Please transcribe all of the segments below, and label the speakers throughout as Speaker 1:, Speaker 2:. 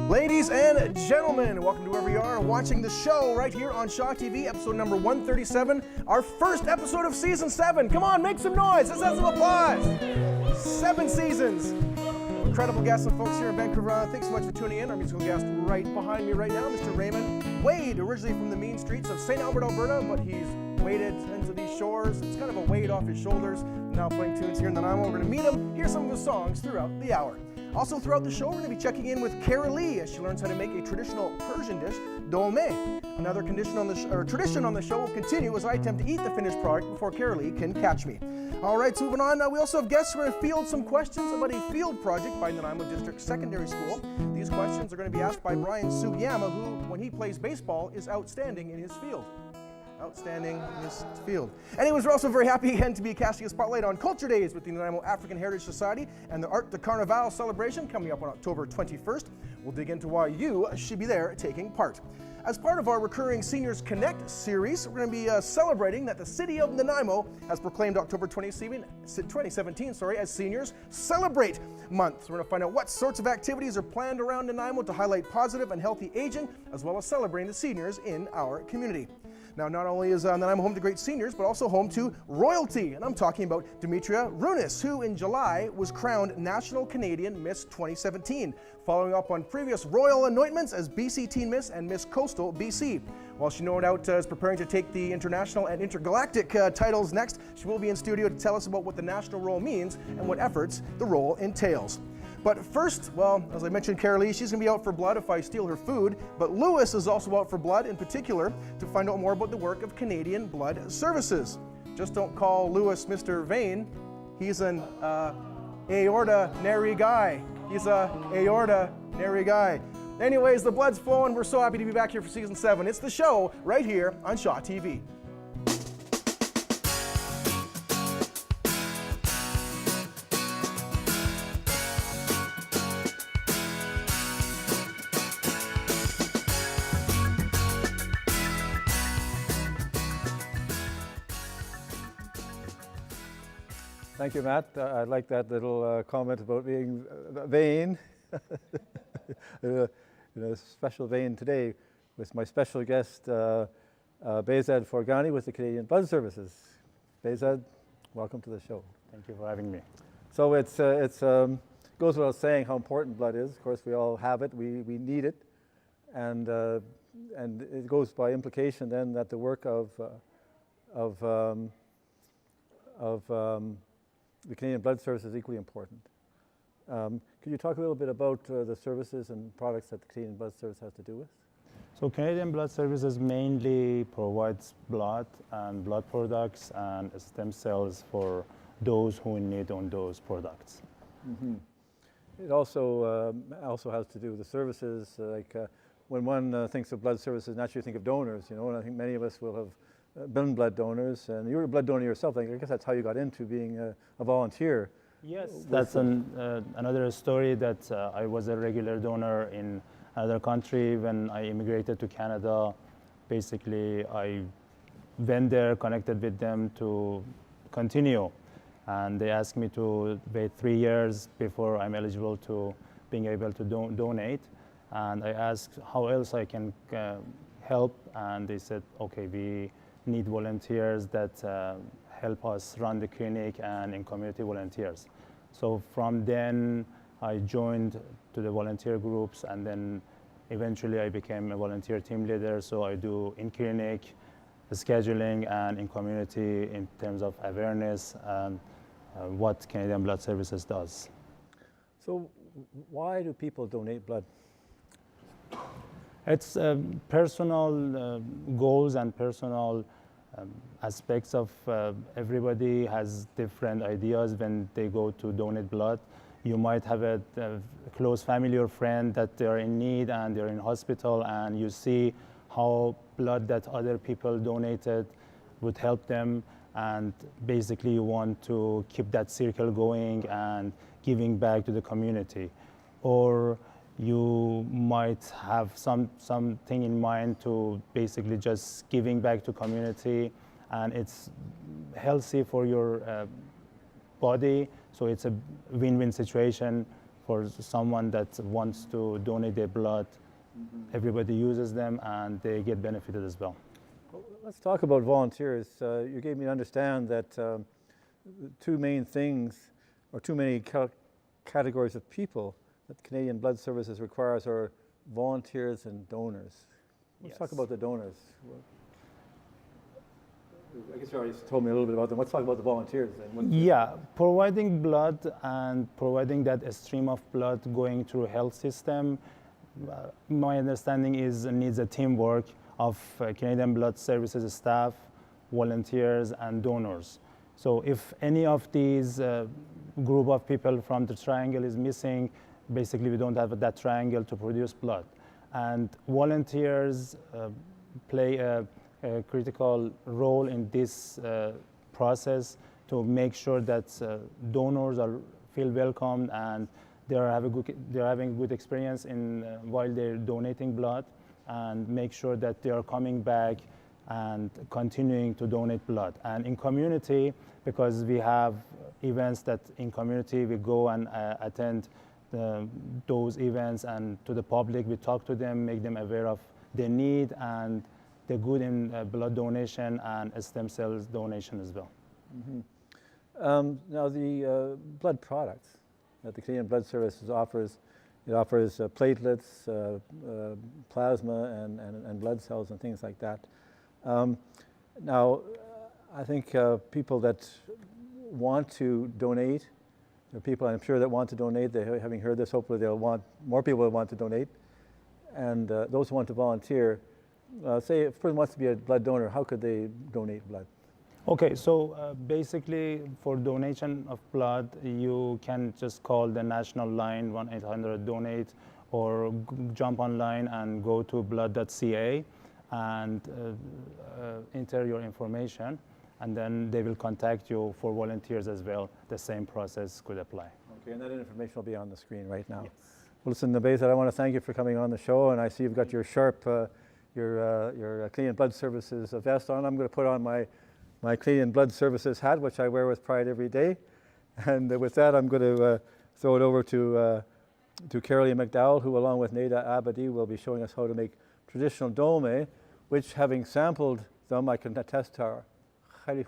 Speaker 1: Ladies and gentlemen, welcome to wherever you are watching the show right here on Shaw TV, episode number 137, our first episode of season 7. Come on, make some noise. Let's have some applause. 7 seasons. Incredible guests and folks here in Vancouver. Thanks so much for tuning in. Our musical guest right behind me right now, Mr. Raymond Wade, originally from the mean streets of St. Albert, Alberta, but he's waded into these shores. It's kind of a weight off his shoulders. Now playing tunes here in Nanaimo. We're going to meet him, hear some of his songs throughout the hour. Also throughout the show, we're going to be checking in with Kerilie as she learns how to make a traditional Persian dish, Dolmeh. Another tradition on the show will continue as I attempt to eat the finished product before Kerilie can catch me. All right, so moving on, we also have guests who are going to field some questions about a field project by Nanaimo District Secondary School. These questions are going to be asked by Brian Sugiyama, who, when he plays baseball, is outstanding in his field. Outstanding in his field. Anyways, we're also very happy again to be casting a spotlight on Culture Days with the Nanaimo African Heritage Society and the Art de Carnaval celebration coming up on October 21st. We'll dig into why you should be there taking part. As part of our recurring Seniors Connect series, we're going to be celebrating that the city of Nanaimo has proclaimed October 2017 as Seniors Celebrate Month. So we're going to find out what sorts of activities are planned around Nanaimo to highlight positive and healthy aging, as well as celebrating the seniors in our community. Now, not only is Nanaimo home to great seniors, but also home to royalty. And I'm talking about Demetria Rounis, who in July was crowned National Canadian Miss 2017, following up on previous royal anointments as BC Teen Miss and Miss Coastal BC. While she no doubt is preparing to take the international and intergalactic titles next, she will be in studio to tell us about what the national role means and what efforts the role entails. But first, well, as I mentioned, Kerilie, she's going to be out for blood if I steal her food, but Lewis is also out for blood in particular to find out more about the work of Canadian Blood Services. Just don't call Lewis Mr. Vein. He's an aorta-nary guy. He's a aorta-nary guy. Anyways, the blood's flowing. We're so happy to be back here for season 7. It's the show right here on Shaw TV.
Speaker 2: Thank you, Matt. I like that little comment about being vain. In a special vein today with my special guest, Behzad Forghani with the Canadian Blood Services. Behzad, welcome to the show.
Speaker 3: Thank you for having me.
Speaker 2: So it goes without saying how important blood is. Of course, we all have it. We need it, and it goes by implication then that the work of the Canadian Blood Service is equally important. Could you talk a little bit about the services and products that the Canadian Blood Service has to do with?
Speaker 3: So Canadian Blood Services mainly provides blood and blood products and stem cells for those who need on those products.
Speaker 2: Mm-hmm. It also has to do with the services, when one thinks of blood services, naturally think of donors, and I think many of us will have been blood donors, and you were a blood donor yourself. I guess that's how you got into being a volunteer.
Speaker 3: Yes, that's another story that I was a regular donor in another country. When I immigrated to Canada, basically I went there, connected with them to continue, and they asked me to wait 3 years before I'm eligible to being able to donate, and I asked how else I can help, and they said, okay, we need volunteers that help us run the clinic and in community volunteers. So from then I joined to the volunteer groups, and then eventually I became a volunteer team leader. So I do in clinic, scheduling, and in community in terms of awareness and what Canadian Blood Services does.
Speaker 2: So why do people donate blood?
Speaker 3: It's personal goals and personal aspects of everybody has different ideas when they go to donate blood. You might have a close family or friend that they're in need and they're in hospital, and you see how blood that other people donated would help them, and basically you want to keep that circle going and giving back to the community. Or you might have something in mind to basically just giving back to community, and it's healthy for your body, so it's a win-win situation for someone that wants to donate their blood. Everybody uses them and they get benefited as well.
Speaker 2: Well, let's talk about volunteers. You gave me to understand that the two main things, or too many categories of people that Canadian Blood Services requires are volunteers and donors. Let's talk about the donors. I guess you already told me a little bit about them. Let's talk about the volunteers then.
Speaker 3: Yeah, providing blood and providing that stream of blood going through health system, my understanding is it needs a teamwork of Canadian Blood Services staff, volunteers, and donors. So if any of these group of people from the triangle is missing, basically we don't have that triangle to produce blood. And volunteers play a critical role in this process to make sure that donors feel welcomed and they're having good experience while they're donating blood, and make sure that they are coming back and continuing to donate blood. And in community, because we have events that in community we go and attend those events, and to the public we talk to them, make them aware of the need and the good in blood donation and stem cells donation as well.
Speaker 2: Now the blood products that the Canadian Blood Services offers, it offers platelets, plasma, and blood cells and things like that. Now, I think people that want to donate, there are people I'm sure that want to donate, having heard this, hopefully they'll want more people that want to donate, and those who want to volunteer, say if a person wants to be a blood donor, how could they donate blood?
Speaker 3: Okay, so basically for donation of blood, you can just call the national line 1-800-DONATE, or jump online and go to blood.ca and enter your information, and then they will contact you for volunteers as well. The same process could apply.
Speaker 2: Okay, and that information will be on the screen right now. Yes. Well, listen, Nabeza, I want to thank you for coming on the show, and I see you've got your sharp, your Canadian Blood Services vest on. I'm going to put on my Canadian Blood Services hat, which I wear with pride every day. And with that, I'm going to throw it over to Kerilie McDowall, who along with Neda Abadi will be showing us how to make traditional dolmeh, which, having sampled them, I can attest to which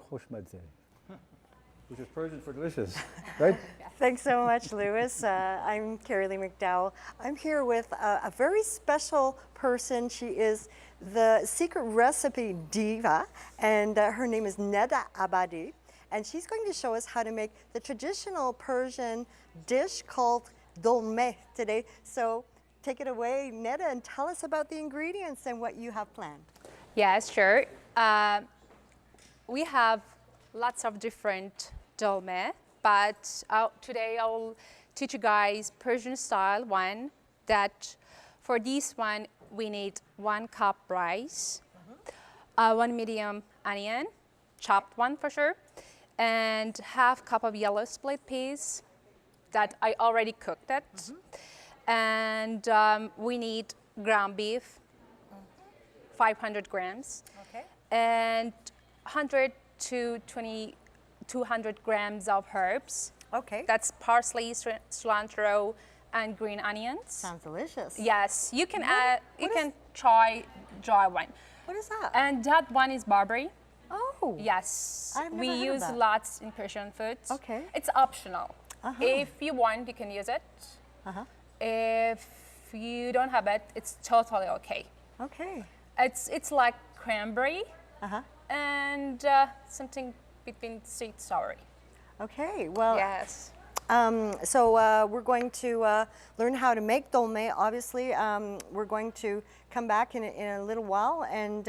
Speaker 2: is Persian for delicious, right?
Speaker 4: Thanks so much, Lewis. I'm Kerilie McDowall. I'm here with a very special person. She is the secret recipe diva, and her name is Neda Abadi. And she's going to show us how to make the traditional Persian dish called dolmeh today. So take it away, Neda, and tell us about the ingredients and what you have planned.
Speaker 5: Yes, sure. We have lots of different dolmeh, but today I'll teach you guys Persian style one. That for this one we need 1 cup rice, 1 medium onion, chopped one for sure, and half cup of yellow split peas that I already cooked it, and we need ground beef, 500 grams, and 100 to 200 grams of herbs.
Speaker 4: Okay.
Speaker 5: That's parsley, cilantro, and green onions.
Speaker 4: Sounds delicious.
Speaker 5: Yes, you can add. You can try dry one.
Speaker 4: What is that?
Speaker 5: And that one is barberry.
Speaker 4: Oh.
Speaker 5: Yes.
Speaker 4: I've never
Speaker 5: we
Speaker 4: heard of
Speaker 5: use
Speaker 4: that.
Speaker 5: lots in Persian foods.
Speaker 4: Okay.
Speaker 5: It's optional. If you want, you can use it. If you don't have it, it's totally okay.
Speaker 4: Okay.
Speaker 5: It's like cranberry and something between sweet sour.
Speaker 4: Okay. Well.
Speaker 5: Yes.
Speaker 4: So we're going to learn how to make dolmeh. Obviously, we're going to come back in a little while and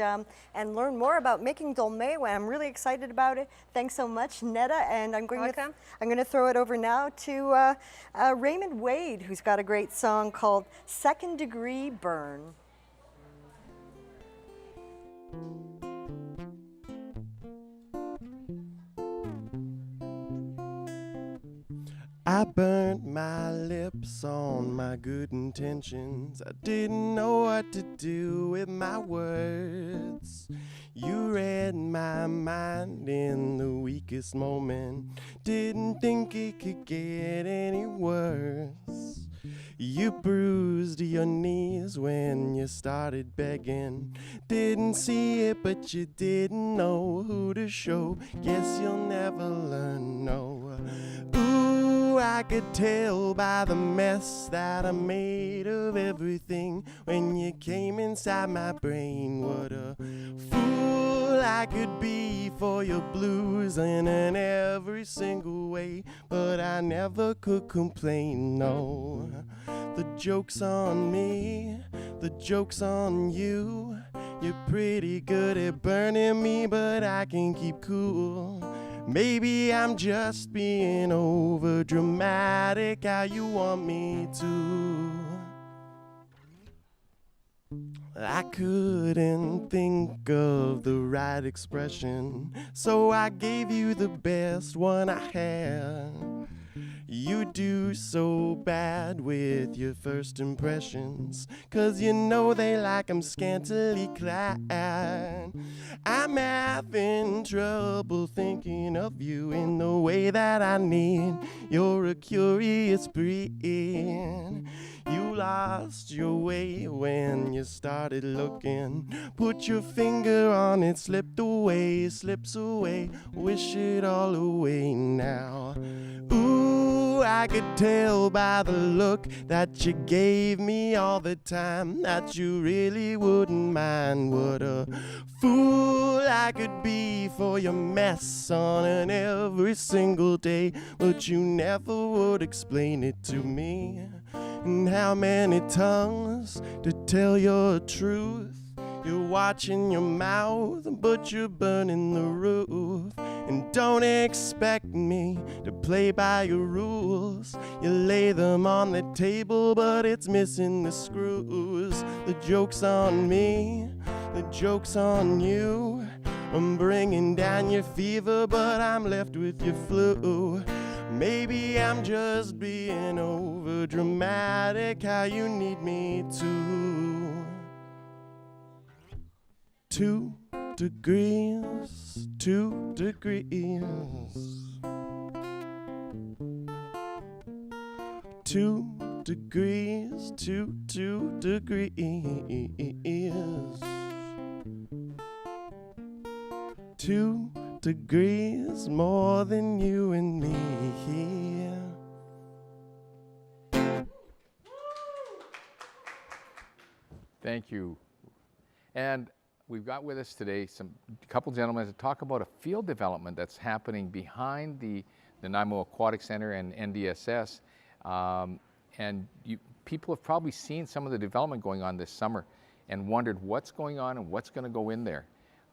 Speaker 4: learn more about making dolmeh. I'm really excited about it. Thanks so much, Neda. And I'm going to throw it over now to Raymond Wade, who's got a great song called "Second Degree Burn."
Speaker 6: I burnt my lips on my good intentions. I didn't know what to do with my words. You read my mind in the weakest moment. Didn't think it could get any worse. You bruised your knees when you started begging. Didn't see it, but you didn't know who to show. Guess you'll never learn, no. Ooh, I could tell by the mess that I made of everything when you came inside my brain. What a fool I could be for your blues in every single way, but I never could complain, no. The joke's on me, the joke's on you. You're pretty good at burning me, but I can keep cool. Maybe I'm just being over dramatic, how you want me to. I couldn't think of the right expression, so I gave you the best one I had. You do so bad with your first impressions, 'cause you know they like 'em scantily clad. I'm having trouble thinking of you in the way that I need. You're a curious breed. You lost your way when you started looking. Put your finger on it, slipped away, slips away. Wish it all away now. Ooh, I could tell by the look that you gave me all the time that you really wouldn't mind. What a fool I could be for your mess on an every single day, but you never would explain it to me. And how many tongues to tell your truth? You're watching your mouth, but you're burning the roof. And don't expect me to play by your rules. You lay them on the table, but it's missing the screws. The joke's on me, the joke's on you. I'm bringing down your fever, but I'm left with your flu. Maybe I'm just being over dramatic, how you need me to. 2 degrees, 2 degrees. 2 degrees, 2 degrees. 2 degrees more than you and me here.
Speaker 7: Thank you. And we've got with us today a couple gentlemen to talk about a field development that's happening behind the Nanaimo Aquatic Center and NDSS. People have probably seen some of the development going on this summer and wondered what's going on and what's going to go in there.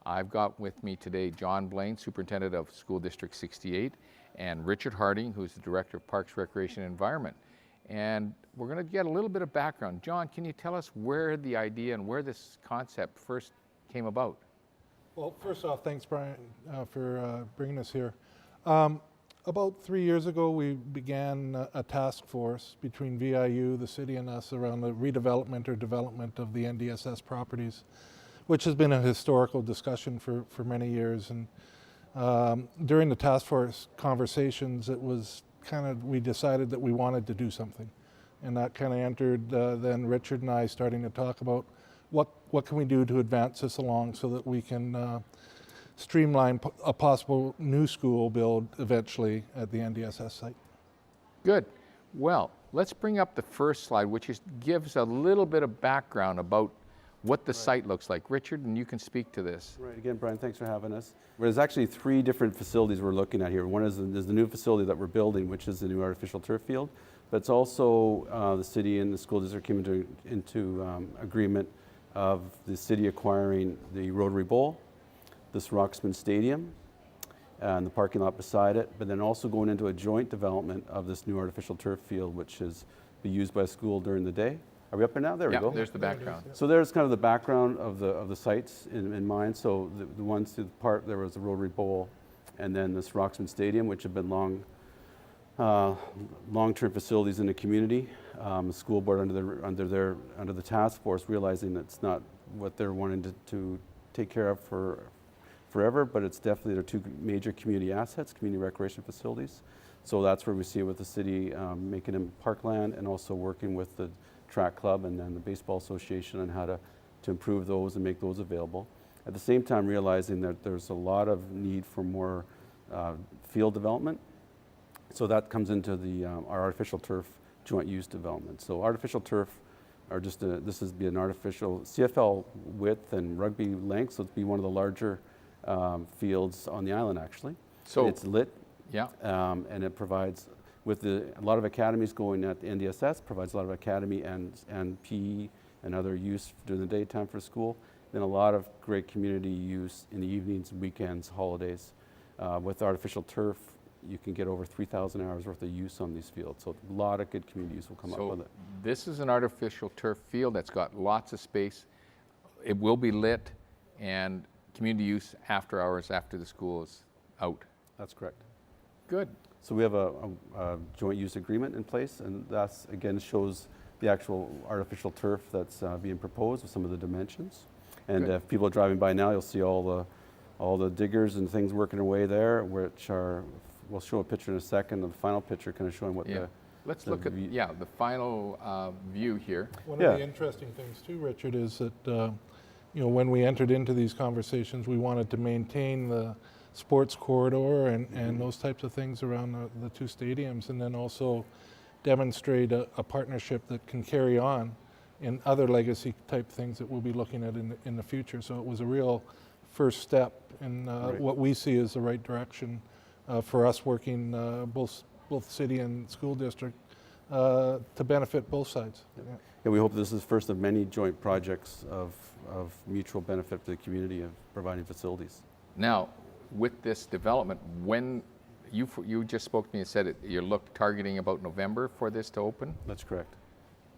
Speaker 7: I've got with me today John Blaine, Superintendent of School District 68, and Richard Harding, who's the Director of Parks, Recreation, and Environment. And we're going to get a little bit of background. John, can you tell us where the idea and where this concept first came about?
Speaker 8: Well, first off, thanks, Brian, for bringing us here. About 3 years ago, we began a task force between VIU, the city, and us around the redevelopment or development of the NDSS properties, which has been a historical discussion for many years. And during the task force conversations, it was we decided that we wanted to do something. And that kind of entered then Richard and I starting to talk about what can we do to advance this along so that we can streamline a possible new school build eventually at the NDSS site.
Speaker 7: Good. Well, let's bring up the first slide, which gives a little bit of background about what the site looks like. Richard, and you can speak to this.
Speaker 9: Right, again, Brian, thanks for having us. There's actually 3 different facilities we're looking at here. One is the new facility that we're building, which is the new artificial turf field, but it's also the city and the school district came into agreement of the city acquiring the Rotary Bowl, this Roxman Stadium, and the parking lot beside it, but then also going into a joint development of this new artificial turf field, which is be used by school during the day. Are we up there now? There we go.
Speaker 7: There's the background.
Speaker 9: So there's kind of the background of the sites in mind. So the ones to the part, there was the Rotary Bowl, and then this Roxman Stadium, which had been long long-term facilities in the community. The school board under the task force realizing that's not what they're wanting to take care of forever, but it's definitely their two major community assets, community recreation facilities. So that's where we see it with the city making them parkland and also working with the track club and then the baseball association on how to improve those and make those available. At the same time realizing that there's a lot of need for more field development. So that comes into our artificial turf joint use development. So artificial turf are just this is be an artificial CFL width and rugby length, so it'd be one of the larger fields on the island actually. So it's lit,
Speaker 7: yeah,
Speaker 9: and it provides with a lot of academies going at the NDSS, provides a lot of academy and PE and other use during the daytime for school. Then a lot of great community use in the evenings, weekends, holidays. With artificial turf, you can get over 3,000 hours worth of use on these fields. So a lot of good community use will come up with it.
Speaker 7: This is an artificial turf field that's got lots of space. It will be lit and community use after hours, after the school is out.
Speaker 9: That's correct.
Speaker 7: Good.
Speaker 9: So we have a joint use agreement in place, and that's again shows the actual artificial turf that's being proposed with some of the dimensions. And if people are driving by now, you'll see all the diggers and things working away there, which are, we'll show a picture in a second, the final picture kind of showing what the...
Speaker 7: Let's look at, the final view here.
Speaker 8: One of the interesting things too, Richard, is that when we entered into these conversations, we wanted to maintain the sports corridor and those types of things around the two stadiums, and then also demonstrate a partnership that can carry on in other legacy type things that we'll be looking at in the future. So it was a real first step in what we see as the right direction for us working both city and school district to benefit both sides.
Speaker 9: Yeah, we hope this is first of many joint projects of mutual benefit to the community of providing facilities.
Speaker 7: Now, with this development, when you just spoke to me and said you're targeting about November for this to open?
Speaker 9: That's correct.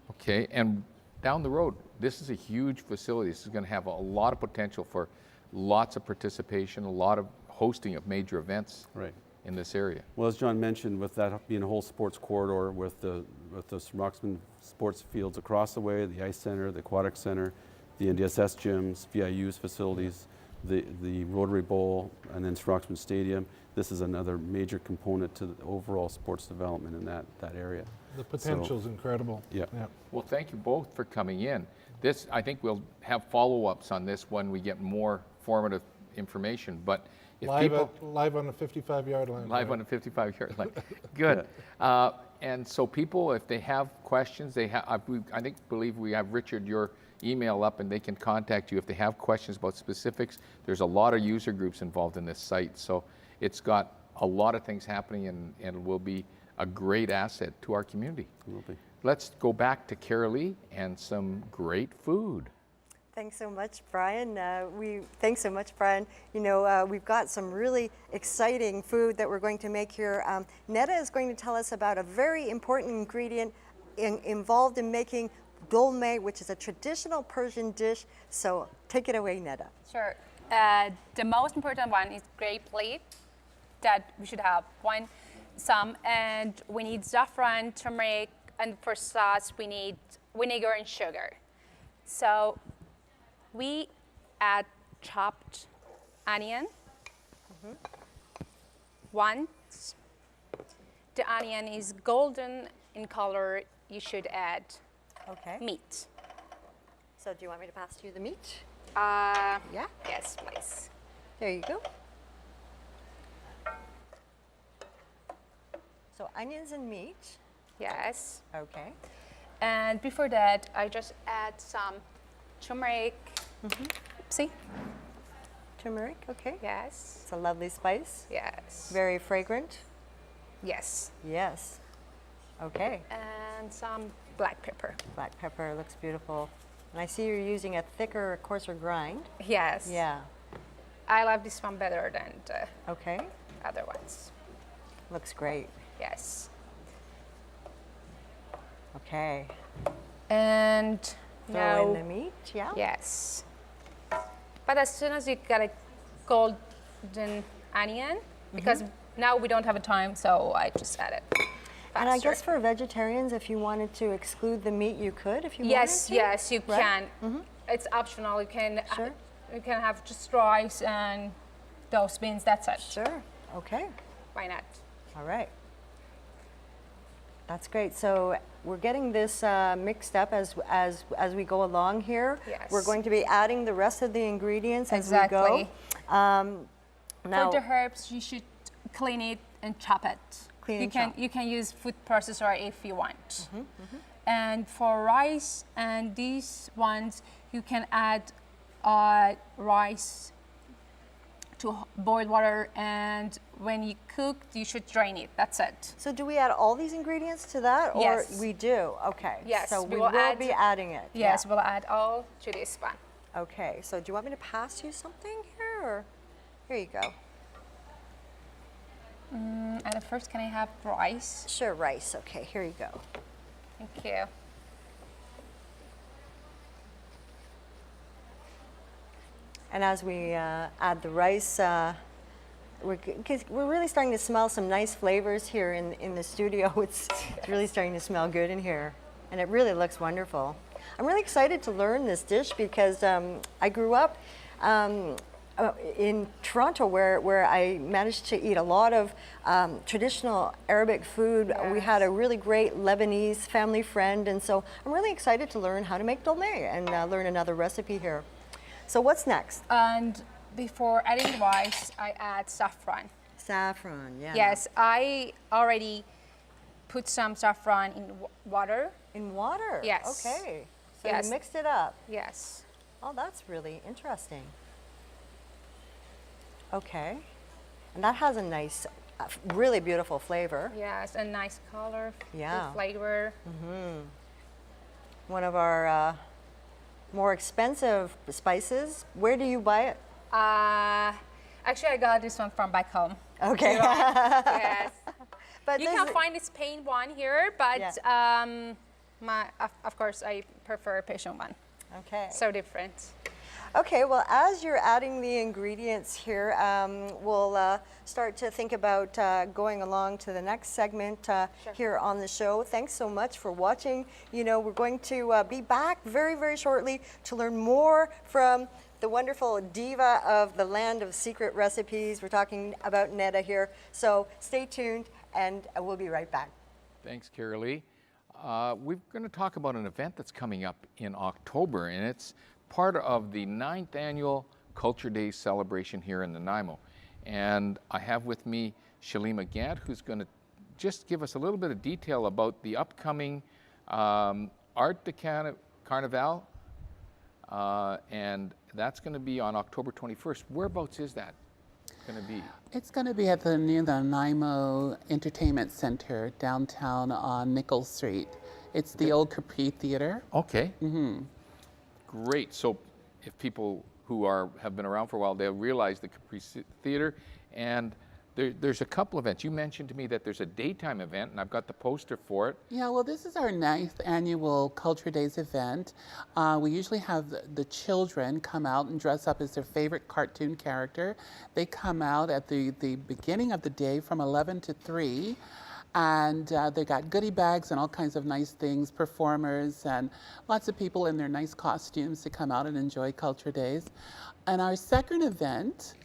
Speaker 7: Okay, and down the road, this is a huge facility. This is going to have a lot of potential for lots of participation, a lot of hosting of major events in this area.
Speaker 9: Well, as John mentioned, with that being a whole sports corridor with the Roxman sports fields across the way, the ice center, the aquatic center, the NDSS gyms, VIU's facilities, the Rotary Bowl, and then Roxman Stadium, this is another major component to the overall sports development in that area.
Speaker 8: The potential is incredible.
Speaker 9: Yeah.
Speaker 7: Well, thank you both for coming in. This, I think we'll have follow-ups on this when we get more formative information. But if
Speaker 8: live on the 55-yard line.
Speaker 7: Live on the 55-yard line. Good. And so people, if they have questions, I believe we have Richard, your email up, and they can contact you if they have questions about specifics. There's a lot of user groups involved in this site, so it's got a lot of things happening and will be a great asset to our community.
Speaker 9: It will be.
Speaker 7: Let's go back to Kerilie and some great food.
Speaker 4: Thanks so much, Brian. Thanks so much, Brian. We've got some really exciting food that we're going to make here. Netta is going to tell us about a very important ingredient involved in making dolmeh, which is a traditional Persian dish. So take it away, Netta.
Speaker 5: Sure. The most important one is grape leaf that we should have some, and we need saffron, turmeric, and for sauce we need vinegar and sugar. So we add chopped onion. Once the onion is golden in color, you should add meat.
Speaker 4: So do you want me to pass you the meat?
Speaker 5: Yeah? Yes, please.
Speaker 4: There you go. So onions and meat.
Speaker 5: Yes.
Speaker 4: Okay.
Speaker 5: And before that, I just add some turmeric. See?
Speaker 4: Turmeric, okay.
Speaker 5: Yes.
Speaker 4: It's a lovely spice.
Speaker 5: Yes.
Speaker 4: Very fragrant.
Speaker 5: Yes.
Speaker 4: Yes. Okay.
Speaker 5: And some black pepper.
Speaker 4: Black pepper looks beautiful. And I see you're using a thicker, coarser grind.
Speaker 5: Yes.
Speaker 4: Yeah.
Speaker 5: I love this one better than the other ones.
Speaker 4: Looks great.
Speaker 5: Yes.
Speaker 4: Okay.
Speaker 5: And
Speaker 4: throw in the meat,
Speaker 5: Yes. But as soon as you get a golden onion, because now we don't have a time, so I just add it.
Speaker 4: And I guess for vegetarians, if you wanted to exclude the meat, you could if you wanted to?
Speaker 5: Yes, you
Speaker 4: Right?
Speaker 5: can. It's optional. You can
Speaker 4: Sure.
Speaker 5: you can have just rice and those beans. That's it.
Speaker 4: Sure. Okay.
Speaker 5: Why not?
Speaker 4: All right. That's great. So we're getting this mixed up as we go along here.
Speaker 5: Yes.
Speaker 4: We're going to be adding the rest of the ingredients as we
Speaker 5: Exactly.
Speaker 4: go. Now,
Speaker 5: For the herbs, you should clean it and chop it.
Speaker 4: Clean
Speaker 5: you
Speaker 4: and
Speaker 5: can
Speaker 4: chop.
Speaker 5: you can use food processor if you want. And for rice and these ones, you can add rice to boiled water, and when you cook, you should drain it. That's it.
Speaker 4: so do we add all these ingredients to that, or
Speaker 5: Yes.
Speaker 4: we do? Okay.
Speaker 5: Yes,
Speaker 4: So
Speaker 5: we
Speaker 4: we
Speaker 5: will
Speaker 4: will be adding it.
Speaker 5: Yes, we'll add all to this one.
Speaker 4: Yeah. Okay. So do you want me to pass you something here, or here you go?
Speaker 5: And first, can I have rice?
Speaker 4: Sure, rice. Okay. Here you go.
Speaker 5: Thank you.
Speaker 4: And as we add the rice, because we're really starting to smell some nice flavors here in the studio. It's really starting to smell good in here, and it really looks wonderful. I'm really excited to learn this dish because I grew up in Toronto where I managed to eat a lot of traditional Arabic food. We had a really great Lebanese family friend, and so I'm really excited to learn how to make dolmeh and learn another recipe here. So what's next?
Speaker 5: And before adding rice, I add saffron.
Speaker 4: Saffron, yeah.
Speaker 5: Yes, I already put some saffron in water.
Speaker 4: In water?
Speaker 5: Yes.
Speaker 4: Okay. So
Speaker 5: Yes.
Speaker 4: you mixed it up.
Speaker 5: Yes.
Speaker 4: Oh, that's really interesting. Okay. And that has a nice, really beautiful flavor.
Speaker 5: Yes, a nice color,
Speaker 4: Yeah.
Speaker 5: good flavor.
Speaker 4: One of our more expensive spices. Where do you buy it?
Speaker 5: Actually, I got this one from back home.
Speaker 4: Okay.
Speaker 5: Yes.
Speaker 4: But
Speaker 5: You
Speaker 4: this
Speaker 5: can
Speaker 4: is-
Speaker 5: find the Spain one here, but
Speaker 4: Yeah.
Speaker 5: of course, I prefer Persian one.
Speaker 4: Okay.
Speaker 5: So different.
Speaker 4: Okay, well, as you're adding the ingredients here, we'll start to think about going along to the next segment here on the show. Thanks so much for watching. You know, we're going to be back very, very shortly to learn more from the wonderful diva of the land of secret recipes. We're talking about Neda here. So stay tuned, and we'll be right back.
Speaker 7: Thanks, Kerilie. We're going to talk about an event that's coming up in October, and it's part of the 9th annual Culture Days celebration here in Nanaimo. And I have with me Shalima Gant, who's going to just give us a little bit of detail about the upcoming Art de Carnaval, and that's going to be on October 21st. Whereabouts is that going to be?
Speaker 10: It's going to be at the near the Nanaimo Entertainment Center downtown on Nichols Street. It's the old Capri Theater.
Speaker 7: Okay. Great. So if people who have been around for a while, they'll realize the Capri Theater. And there's a couple events. You mentioned to me that there's a daytime event, and I've got the poster for it.
Speaker 10: Yeah, well, this is our 9th annual Culture Days event. We usually have the children come out and dress up as their favorite cartoon character. They come out at the beginning of the day from 11 to 3. And they got goodie bags and all kinds of nice things, performers, and lots of people in their nice costumes to come out and enjoy Culture Days. And our second event,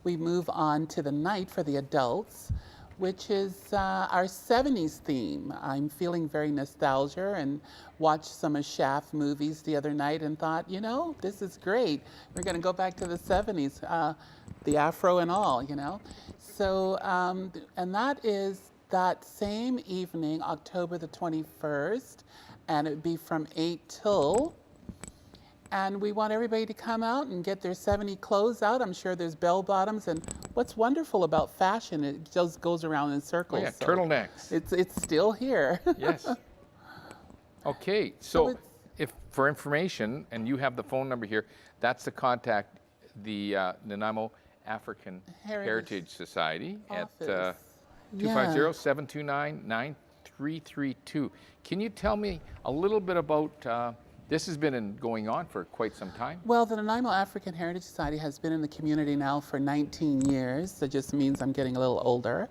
Speaker 10: we move on to the night for the adults, which is our 70s theme. I'm feeling very nostalgia and watched some of Shaft movies the other night and thought, you know, this is great. We're going to go back to the 70s, the afro and all, you know. So, and that is that same evening, October the 21st, and it would be from 8 till. And we want everybody to come out and get their 70 clothes out. I'm sure there's bell bottoms. And what's wonderful about fashion, it just goes around in circles.
Speaker 7: Oh, yeah,
Speaker 10: so
Speaker 7: turtlenecks.
Speaker 10: It's still here.
Speaker 7: Yes. Okay, so if for information, and you have the phone number here, that's to contact the Nanaimo African Heritage Society
Speaker 10: Office.
Speaker 7: at 250-729-9332. Can you tell me a little bit about This has been going on for quite some time.
Speaker 10: Well, the Nanaimo African Heritage Society has been in the community now for 19 years. That just means I'm getting a little older.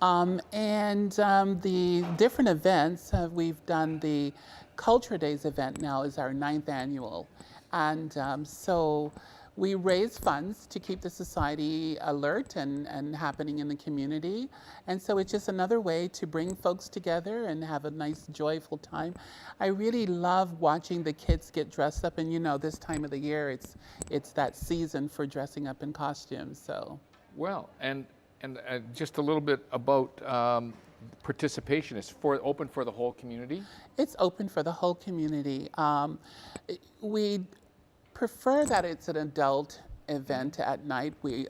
Speaker 10: The different events, we've done the Culture Days event now is our 9th annual. And so we raise funds to keep the society alert and happening in the community. And so it's just another way to bring folks together and have a nice, joyful time. I really love watching the kids get dressed up. And you know, this time of the year, it's that season for dressing up in costumes, so.
Speaker 7: Well, and just a little bit about participation. Is open for the whole community?
Speaker 10: It's open for the whole community. We prefer that it's an adult event at night. We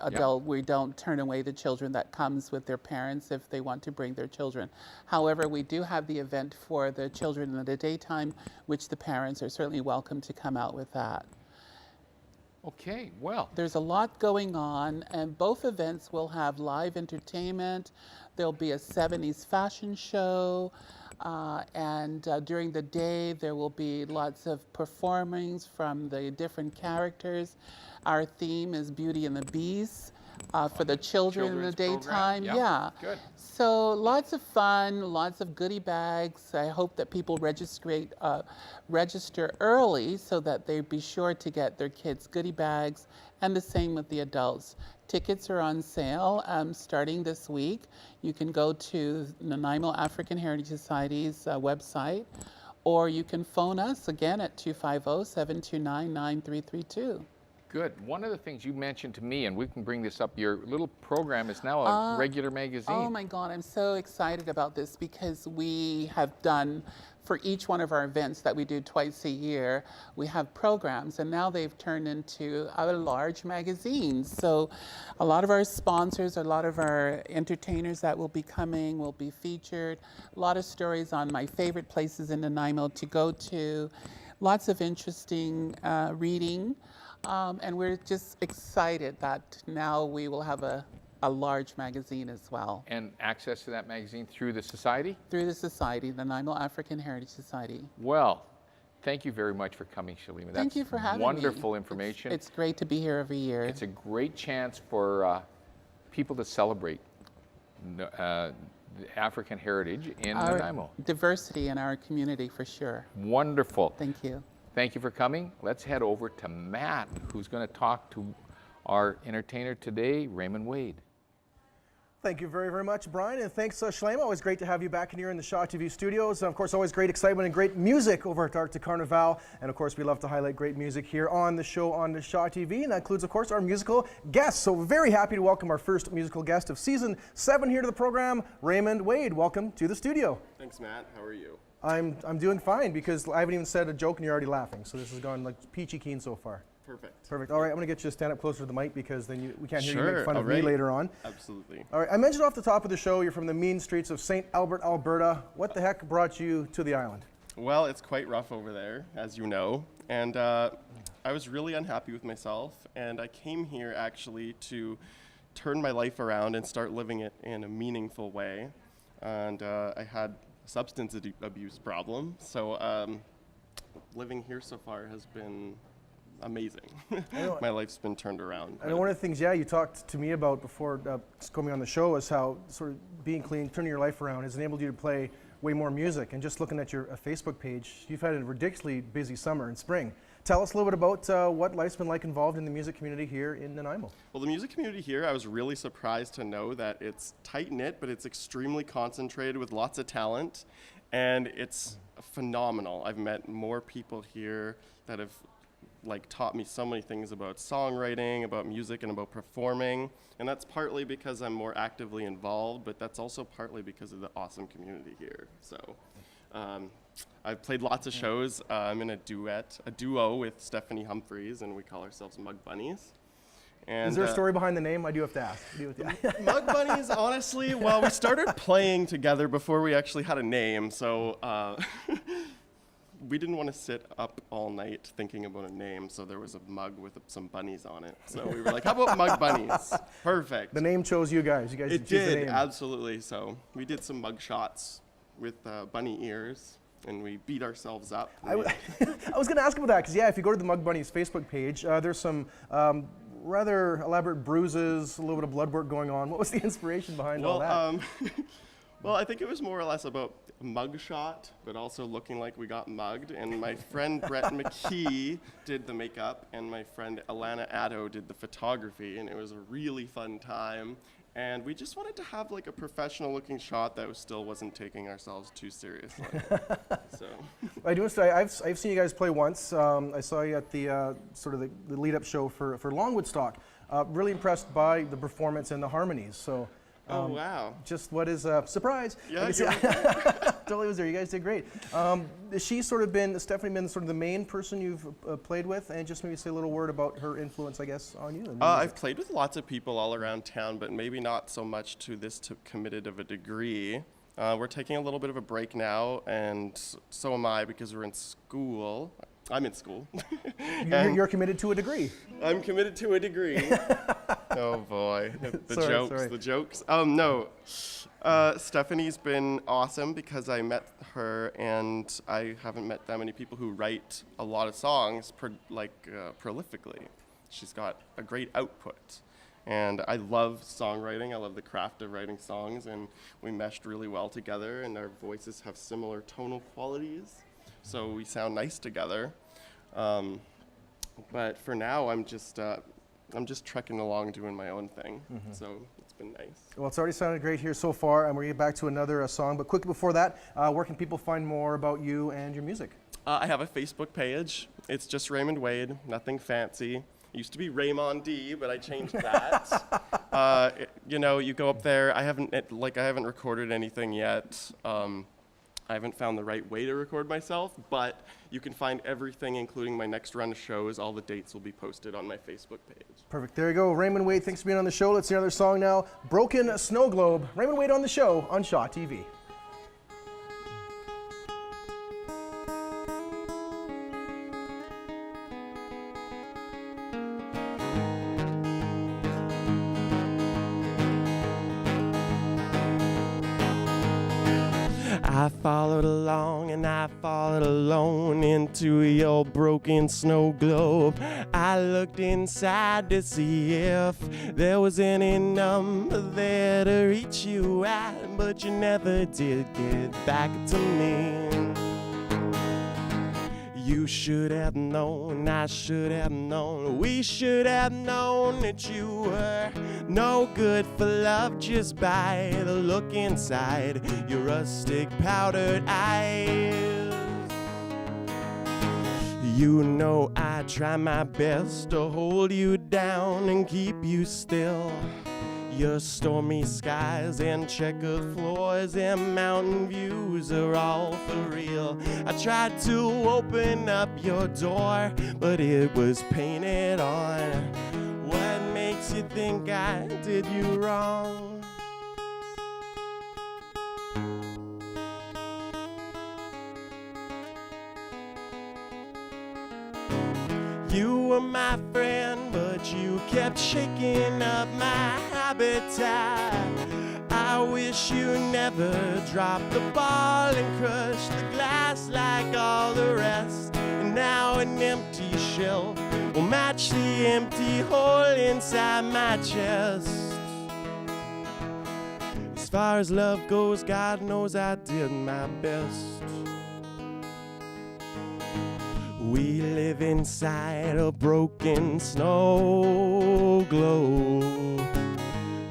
Speaker 10: don't turn away the children that comes with their parents if they want to bring their children. However, we do have the event for the children in the daytime, which the parents are certainly welcome to come out with that.
Speaker 7: Okay, well.
Speaker 10: There's a lot going on, and both events will have live entertainment. There'll be a 70s fashion show, and during the day there will be lots of performings from the different characters. Our theme is Beauty and the Beast for the children in the daytime. Yeah.
Speaker 7: Good.
Speaker 10: So lots of fun, lots of goodie bags. I hope that people register early so that they be sure to get their kids goodie bags, and the same with the adults. Tickets are on sale starting this week. You can go to Nanaimo African Heritage Society's website, or you can phone us again at 250-729-9332.
Speaker 7: Good. One of the things you mentioned to me, and we can bring this up, your little program is now a regular magazine.
Speaker 10: Oh my God, I'm so excited about this because we have done, for each one of our events that we do twice a year, we have programs, and now they've turned into a large magazine. So a lot of our sponsors, a lot of our entertainers that will be coming will be featured. A lot of stories on my favorite places in Nanaimo to go to. Lots of interesting reading. And we're just excited that now we will have a large magazine as well.
Speaker 7: And access to that magazine through the society?
Speaker 10: Through the society, the Nanaimo African Heritage Society.
Speaker 7: Well, thank you very much for coming, Shalima.
Speaker 10: Thank you for having me.
Speaker 7: Wonderful information.
Speaker 10: It's great to be here every year.
Speaker 7: It's a great chance for people to celebrate the African heritage in Nanaimo.
Speaker 10: Diversity in our community, for sure.
Speaker 7: Wonderful.
Speaker 10: Thank you.
Speaker 7: Thank you for coming. Let's head over to Matt, who's going to talk to our entertainer today, Raymond Wade.
Speaker 1: Thank you very, very much, Brian, and thanks, Shalima. Always great to have you back in here in the Shaw TV studios. Of course, always great excitement and great music over at Arctic Carnival, and of course, we love to highlight great music here on the show on the Shaw TV, and that includes, of course, our musical guests. So, very happy to welcome our first musical guest of Season 7 here to the program, Raymond Wade. Welcome to the studio.
Speaker 11: Thanks, Matt. How are you?
Speaker 1: I'm doing fine because I haven't even said a joke and you're already laughing. So this has gone like peachy keen so far.
Speaker 11: Perfect.
Speaker 1: Perfect. All right, I'm going to get you to stand up closer to the mic because then we can't hear you make fun of
Speaker 11: right.
Speaker 1: me later on.
Speaker 11: Absolutely.
Speaker 1: All right, I mentioned off the top of the show you're from the mean streets of St. Albert, Alberta. What the heck brought you to the island?
Speaker 11: Well, it's quite rough over there, as you know. And I was really unhappy with myself. And I came here actually to turn my life around and start living it in a meaningful way. And I had substance abuse problem. So living here so far has been amazing. My life's been turned around.
Speaker 1: I know one of the things, you talked to me about before coming on the show is how sort of being clean, turning your life around has enabled you to play way more music. And just looking at your Facebook page, you've had a ridiculously busy summer and spring. Tell us a little bit about what life's been like involved in the music community here in Nanaimo.
Speaker 11: Well, the music community here, I was really surprised to know that it's tight-knit, but it's extremely concentrated with lots of talent, and it's phenomenal. I've met more people here that have taught me so many things about songwriting, about music, and about performing, and that's partly because I'm more actively involved, but that's also partly because of the awesome community here. So. I've played lots of shows. I'm in a duo with Stephanie Humphreys, and we call ourselves Mug Bunnies. And,
Speaker 1: is there a story behind the name? I do have to ask.
Speaker 11: Mug Bunnies, honestly, well, we started playing together before we actually had a name, so we didn't want to sit up all night thinking about a name, so there was a mug with some bunnies on it. So we were like, how about Mug Bunnies? Perfect.
Speaker 1: The name chose you guys. You guys
Speaker 11: it
Speaker 1: chose
Speaker 11: did,
Speaker 1: the name.
Speaker 11: Absolutely. So we did some mug shots with bunny ears. and we beat ourselves up.
Speaker 1: I was going to ask about that because, yeah, if you go to the Mug Bunnies Facebook page, there's some rather elaborate bruises, a little bit of blood work going on. What was the inspiration behind all that?
Speaker 11: Well, I think it was more or less about mug shot, but also looking like we got mugged. And my friend Brett McKee did the makeup, and my friend Alana Addo did the photography, and it was a really fun time. And we just wanted to have like a professional looking shot that still wasn't taking ourselves too seriously. So.
Speaker 1: I've seen you guys play once. I saw you at the sort of the lead up show for Longwood Stock. Really impressed by the performance and the harmonies. So.
Speaker 11: Oh, wow.
Speaker 1: Just what is a surprise.
Speaker 11: Yeah,
Speaker 1: Totally was there. You guys did great. Has Stephanie been sort of the main person you've played with? And just maybe say a little word about her influence, I guess, on you.
Speaker 11: I've played with lots of people all around town, but maybe not so much to this committed of a degree. We're taking a little bit of a break now, and so am I because we're in school. I'm in school.
Speaker 1: You're committed to a degree.
Speaker 11: I'm committed to a degree. Oh boy, the jokes. No, Stephanie's been awesome because I met her, and I haven't met that many people who write a lot of songs prolifically. She's got a great output. And I love songwriting. I love the craft of writing songs, and we meshed really well together, and our voices have similar tonal qualities. So we sound nice together, but for now I'm just trekking along doing my own thing. Mm-hmm. So it's been nice.
Speaker 1: Well, it's already sounded great here so far, and we're gonna get back to another song. But quickly before that, where can people find more about you and your music?
Speaker 11: I have a Facebook page. It's just Raymond Wade, nothing fancy. It used to be Raymond D, but I changed that. You go up there. I haven't recorded anything yet. I haven't found the right way to record myself, but you can find everything, including my next run of shows. All the dates will be posted on my Facebook page.
Speaker 1: Perfect. There you go. Raymond Wade, thanks for being on the show. Let's see another song now. Broken Snowglobe. Raymond Wade on the show on Shaw TV.
Speaker 6: I followed along and I followed alone into your broken snow globe. I looked inside to see if there was any number there to reach you at, but you never did get back to me. You should have known, I should have known, we should have known that you were no good for love just by the look inside your rustic powdered eyes. You know I try my best to hold you down and keep you still. Your stormy skies and checkered floors and mountain views are all for real. I tried to open up your door, but it was painted on. What makes you think I did you wrong? You were my friend, but you kept shaking up my habitat. I wish you never dropped the ball and crushed the glass like all the rest. And now an empty shell will match the empty hole inside my chest. As far as love goes, God knows I did my best. We live inside a broken snow globe.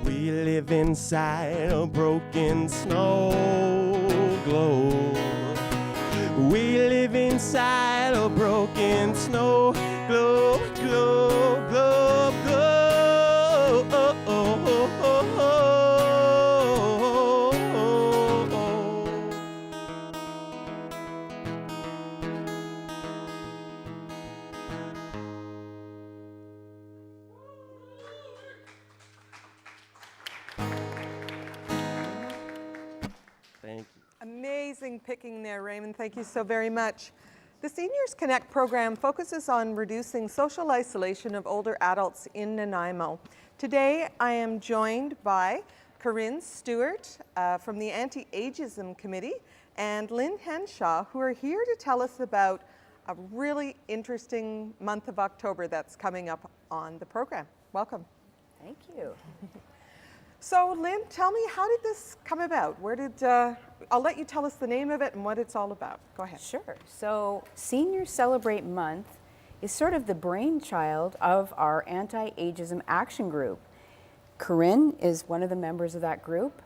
Speaker 6: We live inside a broken snow globe. We live inside a broken snow globe, globe, globe, globe. Oh, oh, oh, oh, oh.
Speaker 12: Amazing picking there, Raymond. Thank you so very much. The Seniors Connect program focuses on reducing social isolation of older adults in Nanaimo. Today, I am joined by Corinne Stewart from the Anti-Ageism Committee and Lynn Henshaw, who are here to tell us about a really interesting month of October that's coming up on the program. Welcome.
Speaker 13: Thank you.
Speaker 12: So Lynn, tell me, how did this come about? Where did, I'll let you tell us the name of it and what it's all about. Go ahead.
Speaker 13: Sure. So Seniors Celebrate Month is sort of the brainchild of our anti-ageism action group. Corinne is one of the members of that group,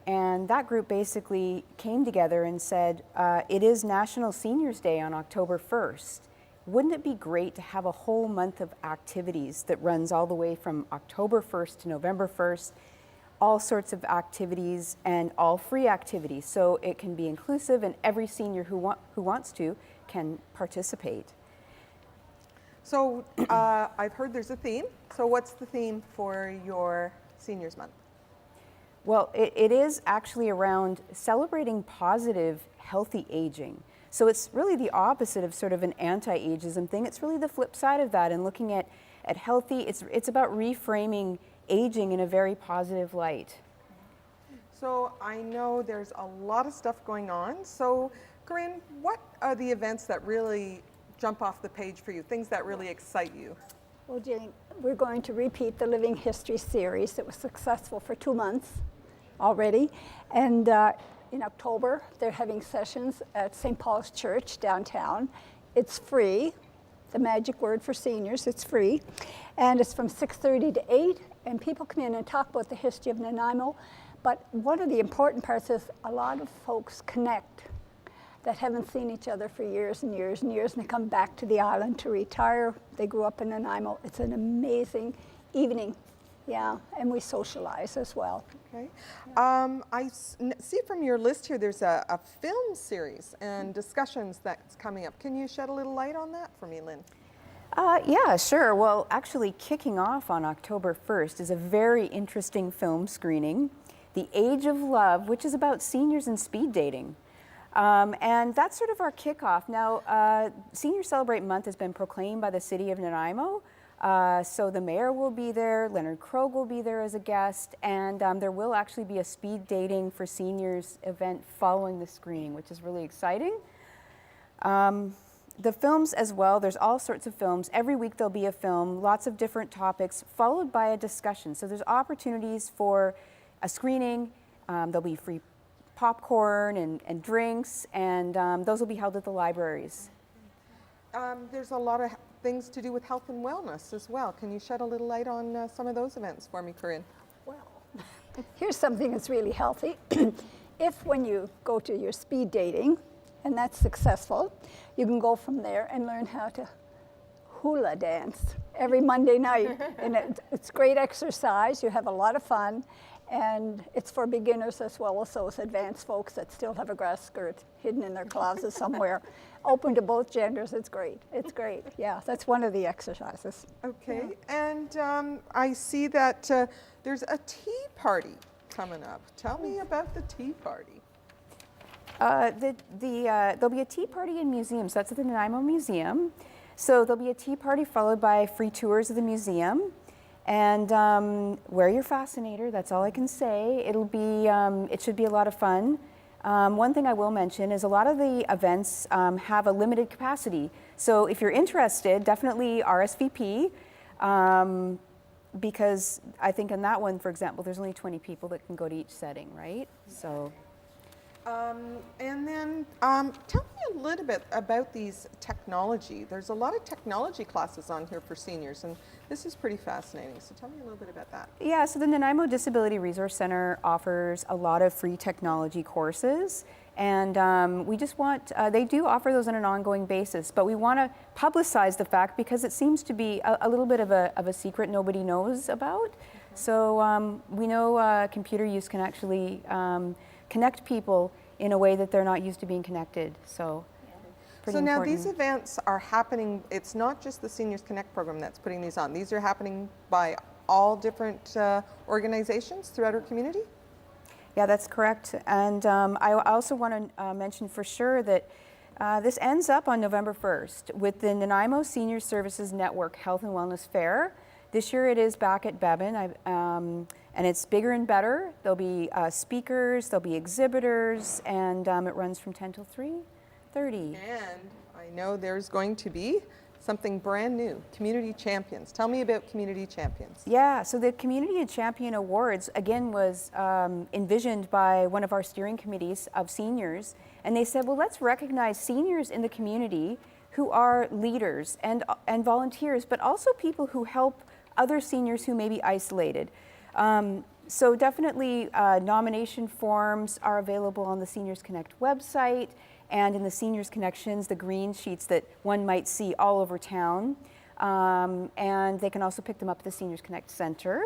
Speaker 13: and that group basically came together and said, it is National Seniors Day on October 1st. Wouldn't it be great to have a whole month of activities that runs all the way from October 1st to November 1st, all sorts of activities and all free activities, so it can be inclusive and every senior who wants to can participate.
Speaker 12: So I've heard there's a theme. So what's the theme for your Seniors Month?
Speaker 13: Well, it is actually around celebrating positive, healthy aging. So it's really the opposite of sort of an anti-ageism thing. It's really the flip side of that, and looking at healthy, it's about reframing aging in a very positive light.
Speaker 12: So I know there's a lot of stuff going on. So Corinne, what are the events that really jump off the page for you, things that really excite you?
Speaker 14: Well, Jane, we're going to repeat the Living History series that was successful for 2 months already. And in October, they're having sessions at St. Paul's Church downtown. It's free. The magic word for seniors, it's free. And it's from 6:30 to 8, and people come in and talk about the history of Nanaimo. But one of the important parts is a lot of folks connect that haven't seen each other for years and years and years, and they come back to the island to retire. They grew up in Nanaimo. It's an amazing evening, yeah, and we socialize as well.
Speaker 12: Okay. I see from your list here there's a film series and discussions that's coming up. Can you shed a little light on that for me, Lynn?
Speaker 13: Yeah, sure. Well, actually kicking off on October 1st is a very interesting film screening, The Age of Love, which is about seniors and speed dating. And that's sort of our kickoff. Now, Senior Celebrate Month has been proclaimed by the City of Nanaimo. So the mayor will be there, Leonard Krogh will be there as a guest, and there will actually be a speed dating for seniors event following the screening, which is really exciting. The films as well, there's all sorts of films. Every week there'll be a film, lots of different topics, followed by a discussion. So there's opportunities for a screening, there'll be free popcorn and drinks, and those will be held at the libraries.
Speaker 12: There's a lot of things to do with health and wellness as well. Can you shed a little light on some of those events for me, Corinne?
Speaker 14: Well, here's something that's really healthy. If when you go to your speed dating, and that's successful, you can go from there and learn how to hula dance every Monday night. And it's great exercise, you have a lot of fun, and it's for beginners as well as those advanced folks that still have a grass skirt hidden in their closet somewhere. Open to both genders, it's great, yeah, that's one of the exercises.
Speaker 12: Okay, yeah. And I see that there's a tea party coming up. Tell me about the tea party.
Speaker 13: There'll be a tea party in museums. That's at the Nanaimo Museum. So there'll be a tea party followed by free tours of the museum. And wear your fascinator, that's all I can say. It should be a lot of fun. One thing I will mention is a lot of the events have a limited capacity. So if you're interested, definitely RSVP. Because I think in that one, for example, there's only 20 people that can go to each setting, right? So.
Speaker 12: And then tell me a little bit about these technology. There's a lot of technology classes on here for seniors, and this is pretty fascinating. So tell me a little bit about that.
Speaker 13: Yeah, so the Nanaimo Disability Resource Center offers a lot of free technology courses, and we just want, they do offer those on an ongoing basis, but we want to publicize the fact because it seems to be a little bit of a secret nobody knows about. So we know computer use can actually connect people in a way that they're not used to being connected. So, pretty
Speaker 12: now
Speaker 13: important.
Speaker 12: These events are happening, it's not just the Seniors Connect program that's putting these on. These are happening by all different organizations throughout our community?
Speaker 13: Yeah, that's correct. And I also want to mention for sure that this ends up on November 1st with the Nanaimo Senior Services Network Health and Wellness Fair. This year it is back at Bevan, And it's bigger and better. There'll be speakers, there'll be exhibitors, and it runs from 10 till 3:30.
Speaker 12: And I know there's going to be something brand new, Community Champions. Tell me about Community Champions.
Speaker 13: Yeah, so the Community Champion Awards, again, was envisioned by one of our steering committees of seniors. And they said, well, let's recognize seniors in the community who are leaders and volunteers, but also people who help other seniors who may be isolated. So definitely nomination forms are available on the Seniors Connect website and in the Seniors Connections, the green sheets that one might see all over town. And they can also pick them up at the Seniors Connect Center.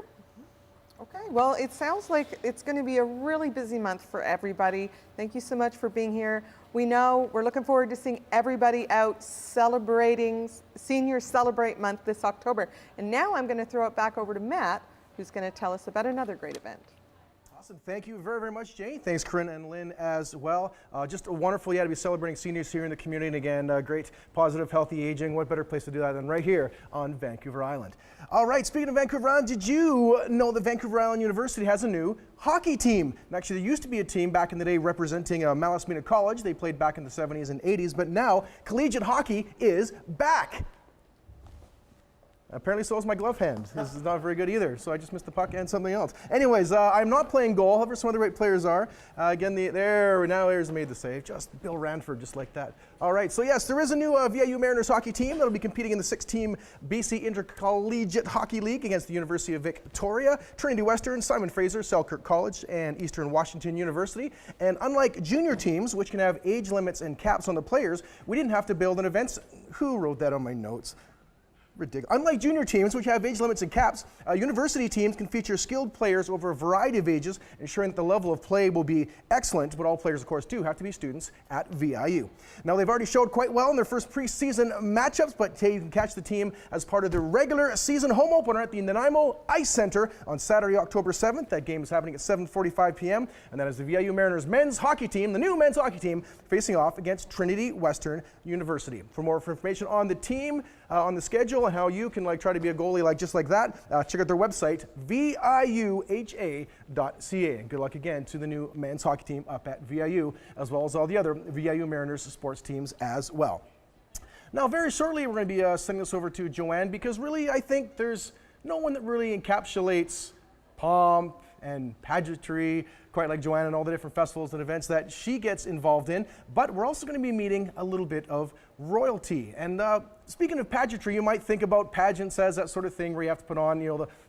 Speaker 12: Okay, well, it sounds like it's going to be a really busy month for everybody. Thank you so much for being here. We know we're looking forward to seeing everybody out celebrating Senior Celebrate Month this October. And now I'm going to throw it back over to Matt, who's going to tell us about another great event.
Speaker 1: Awesome. Thank you very, very much, Jay. Thanks, Corinne and Lynn, as well. Just wonderful, to be celebrating seniors here in the community. And again, great, positive, healthy aging. What better place to do that than right here on Vancouver Island? All right, speaking of Vancouver Island, did you know that Vancouver Island University has a new hockey team? And actually, there used to be a team back in the day representing Malasmina College. They played back in the 70s and 80s, but now collegiate hockey is back. Apparently so is my glove hand. This is not very good either, so I just missed the puck and something else. Anyways, I'm not playing goal, however some of the great players are. Again, there's made the save. Just Bill Ranford, just like that. All right, so yes, there is a new VIU Mariners hockey team that will be competing in the 6-team BC Intercollegiate Hockey League against the University of Victoria, Trinity Western, Simon Fraser, Selkirk College, and Eastern Washington University. And unlike junior teams, which can have age limits and caps on the players, we didn't have to build an event. Who wrote that on my notes? Ridiculous. Unlike junior teams, which have age limits and caps, university teams can feature skilled players over a variety of ages, ensuring that the level of play will be excellent, but all players, of course, do have to be students at VIU. Now, they've already showed quite well in their first preseason matchups, but you can catch the team as part of their regular season home opener at the Nanaimo Ice Center on Saturday, October 7th. That game is happening at 7:45 p.m., and that is the VIU Mariners men's hockey team, the new men's hockey team, facing off against Trinity Western University. For more information on the team, on the schedule, and how you can try to be a goalie just like that, check out their website, viuha.ca. And good luck again to the new men's hockey team up at VIU, as well as all the other VIU Mariners sports teams as well. Now, very shortly, we're going to be sending this over to Joanne, because really, I think there's no one that really encapsulates pomp and pageantry quite like Joanne and all the different festivals and events that she gets involved in. But we're also going to be meeting a little bit of royalty. And speaking of pageantry, you might think about pageants as that sort of thing where you have to put on,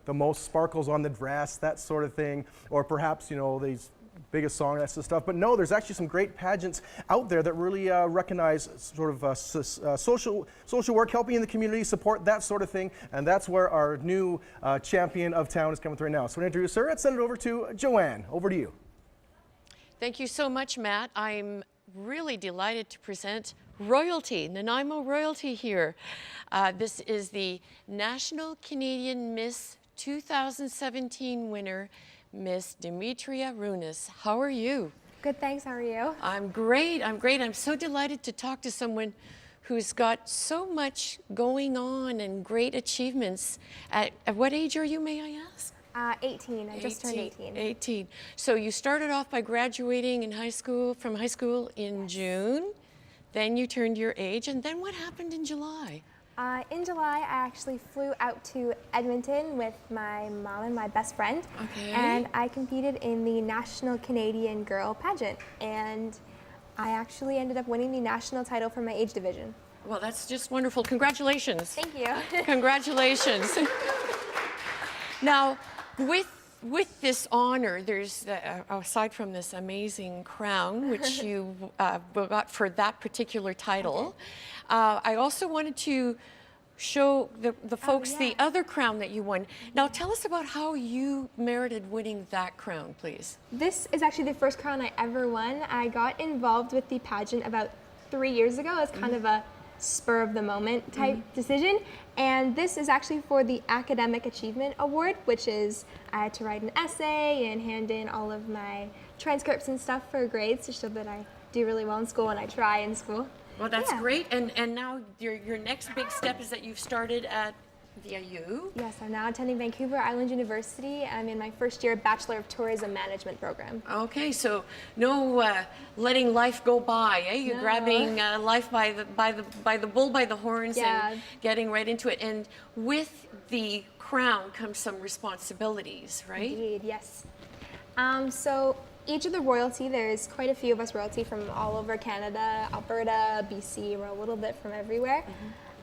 Speaker 1: the most sparkles on the dress, that sort of thing, or perhaps, these biggest song, that sort of stuff. But no, there's actually some great pageants out there that really recognize sort of social work, helping in the community, support, that sort of thing. And that's where our new champion of town is coming through right now. So we're going to introduce her and send it over to Joanne. Over to you.
Speaker 15: Thank you so much, Matt. I'm really delighted to present royalty, Nanaimo royalty here. This is the National Canadian Miss 2017 winner, Miss Demetria Rounis. How are you?
Speaker 16: Good, thanks. How are you?
Speaker 15: I'm great. I'm so delighted to talk to someone who's got so much going on and great achievements. At what age are you, may I ask?
Speaker 16: 18. I just turned 18.
Speaker 15: 18. So you started off by graduating in from high school in June. Then you turned your age. And then what happened in July?
Speaker 16: In July, I actually flew out to Edmonton with my mom and my best friend.
Speaker 15: Okay.
Speaker 16: And I competed in the National Canadian Girl pageant. And I actually ended up winning the national title for my age division.
Speaker 15: Well, that's just wonderful. Congratulations.
Speaker 16: Thank you.
Speaker 15: Congratulations. Now, with this honor, there's, aside from this amazing crown, which you got for that particular title, I also wanted to show the folks the other crown that you won. Now, tell us about how you merited winning that crown, please.
Speaker 16: This is actually the first crown I ever won. I got involved with the pageant about 3 years ago as kind of a spur of the moment type decision, and this is actually for the Academic Achievement Award, which is I had to write an essay and hand in all of my transcripts and stuff for grades to show that I do really well in school and I try in school.
Speaker 15: Well, that's great, and now your next big step is that you've started at VIU.
Speaker 16: Yes, I'm now attending Vancouver Island University. I'm in my first year Bachelor of Tourism Management program.
Speaker 15: Okay, so no letting life go by, eh? You're grabbing life by the bull by the horns and getting right into it. And with the crown comes some responsibilities, right?
Speaker 16: Indeed, yes. So each of the royalty, there's quite a few of us royalty from all over Canada, Alberta, BC, we're a little bit from everywhere.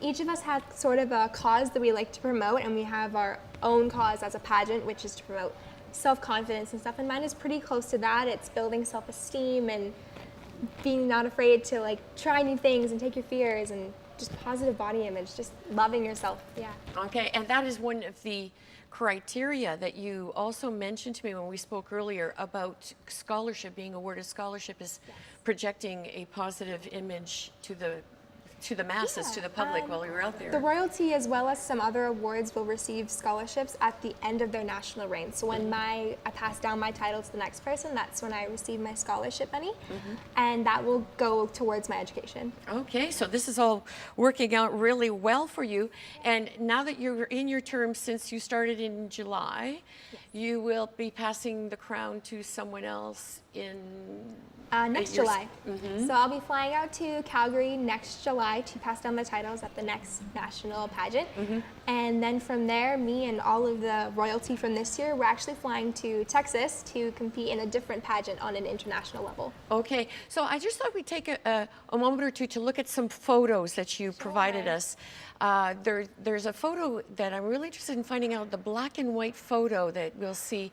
Speaker 16: Each of us has sort of a cause that we like to promote, and we have our own cause as a pageant, which is to promote self-confidence and stuff, and mine is pretty close to that. It's building self-esteem and being not afraid to like try new things and take your fears, and just positive body image, just loving yourself, yeah.
Speaker 15: Okay, and that is one of the criteria that you also mentioned to me when we spoke earlier about scholarship, being awarded scholarship is projecting a positive image to the masses, to the public while we were out there.
Speaker 16: The royalty, as well as some other awards, will receive scholarships at the end of their national reign. So when I pass down my title to the next person, that's when I receive my scholarship money, and that will go towards my education.
Speaker 15: Okay, so this is all working out really well for you. And now that you're in your term, since you started in July, you will be passing the crown to someone else in
Speaker 16: next July. So I'll be flying out to Calgary next July to pass down the titles at the next national pageant. And then from there, me and all of the royalty from this year, we're actually flying to Texas to compete in a different pageant on an international level.
Speaker 15: Okay, so I just thought we'd take a moment or two to look at some photos that you provided us. There's a photo that I'm really interested in finding out, the black and white photo that we'll see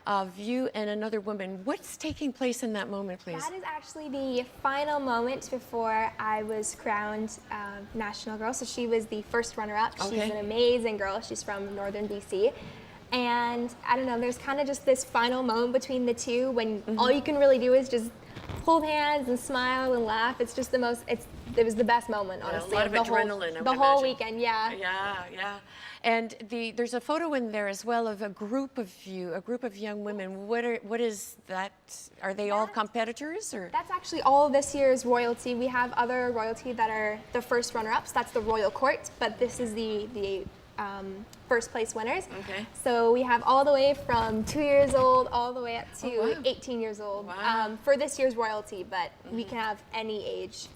Speaker 15: of you and another woman. What's taking place in that moment, please?
Speaker 16: That is actually the final moment before I was crowned National Girl. So she was the first runner-up. She's an amazing girl. She's from northern BC. And I don't know, there's kind of just this final moment between the two when all you can really do is just hold hands and smile and laugh. It's just the most, it was the best moment, honestly.
Speaker 15: A lot of adrenaline,
Speaker 16: the whole weekend, yeah.
Speaker 15: Yeah. And there's a photo in there as well of a group of you, a group of young women. What is that? Are they all competitors, or?
Speaker 16: That's actually all of this year's royalty. We have other royalty that are the first runner-ups. That's the royal court, but this is the first place winners. Okay. So we have all the way from 2 years old all the way up to 18 years old for this year's royalty, but we can have any age.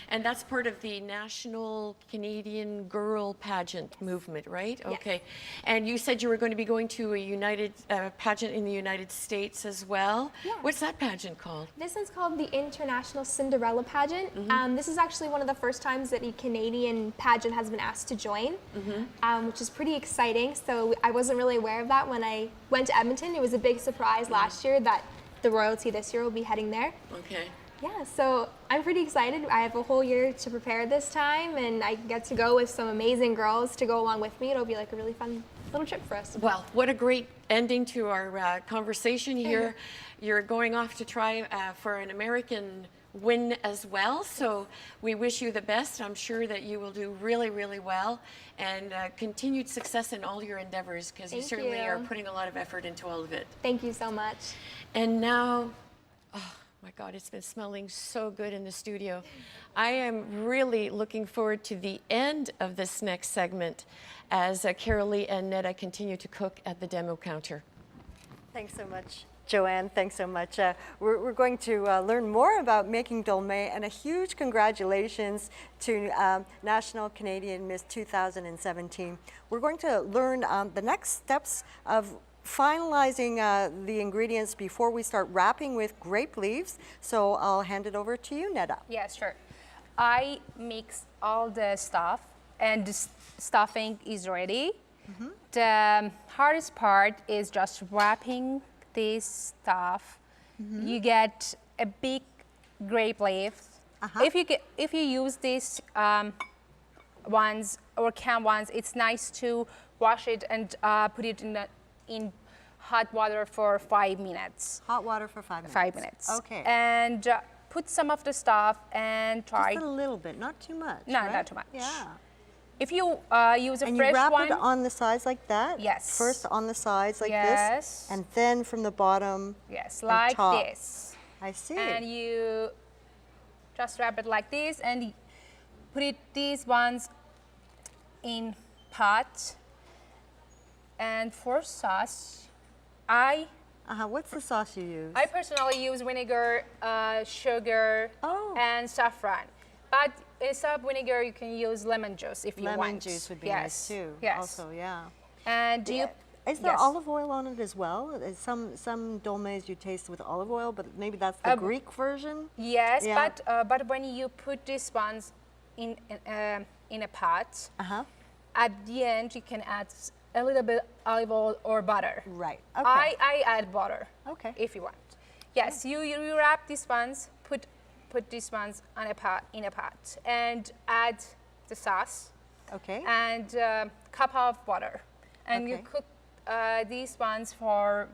Speaker 15: And that's part of the National Canadian Girl Pageant movement, right?
Speaker 16: Yes.
Speaker 15: Okay. And you said you were going to be going to a United pageant in the United States as well.
Speaker 16: Yeah.
Speaker 15: What's that pageant called?
Speaker 16: This is called the International Cinderella Pageant. This is actually one of the first times that a Canadian pageant has been asked to join, which is pretty exciting. So I wasn't really aware of that when I went to Edmonton. It was a big surprise last year that the royalty this year will be heading there.
Speaker 15: Okay.
Speaker 16: Yeah, so I'm pretty excited. I have a whole year to prepare this time, and I get to go with some amazing girls to go along with me. It'll be like a really fun little trip for us.
Speaker 15: Well, what a great ending to our conversation here. You're going off to try for an American win as well, so we wish you the best. I'm sure that you will do really, really well, and continued success in all your endeavors, because you certainly are putting a lot of effort into all of it.
Speaker 16: Thank you so much.
Speaker 15: And now, my God, it's been smelling so good in the studio. I am really looking forward to the end of this next segment as Kerilie and Netta continue to cook at the demo counter.
Speaker 4: Thanks so much, Joanne. Thanks so much. We're going to learn more about making dolmeh, and a huge congratulations to National Canadian Miss 2017. We're going to learn the next steps of finalizing the ingredients before we start wrapping with grape leaves. So I'll hand it over to you, Netta.
Speaker 5: Yes, sure. I mix all the stuff, and the stuffing is ready. The hardest part is just wrapping this stuff. You get a big grape leaf. If you use these ones or can ones, it's nice to wash it and put it in hot water for 5 minutes.
Speaker 4: Hot water for 5 minutes.
Speaker 5: 5 minutes.
Speaker 4: Okay.
Speaker 5: And put some of the stuff and try.
Speaker 4: Just a little bit, not too much.
Speaker 5: No,
Speaker 4: right?
Speaker 5: not too much.
Speaker 4: Yeah.
Speaker 5: If you use a
Speaker 4: and
Speaker 5: fresh one.
Speaker 4: And you wrap it on the sides like that?
Speaker 5: Yes.
Speaker 4: First on the sides like
Speaker 5: yes.
Speaker 4: this? And then from the bottom?
Speaker 5: Yes, like
Speaker 4: top.
Speaker 5: this.
Speaker 4: I see.
Speaker 5: And you just wrap it like this and put these ones in pot. And for sauce,
Speaker 4: what's the sauce you use?
Speaker 5: I personally use vinegar, sugar, and saffron. But instead of vinegar, you can use lemon juice if you want.
Speaker 4: Lemon juice would be nice too.
Speaker 5: Yes.
Speaker 4: Also, yeah.
Speaker 5: And
Speaker 4: is there olive oil on it as well? Some dolmehs you taste with olive oil, but maybe that's the Greek version.
Speaker 5: Yes, but when you put these ones in a pot, at the end you can add a little bit olive oil or butter.
Speaker 4: Right. Okay.
Speaker 5: I add butter.
Speaker 4: Okay.
Speaker 5: If you want. Yes, you wrap these ones, put these ones in a pot, and add the sauce.
Speaker 4: Okay.
Speaker 5: And cup of water, and you cook these ones for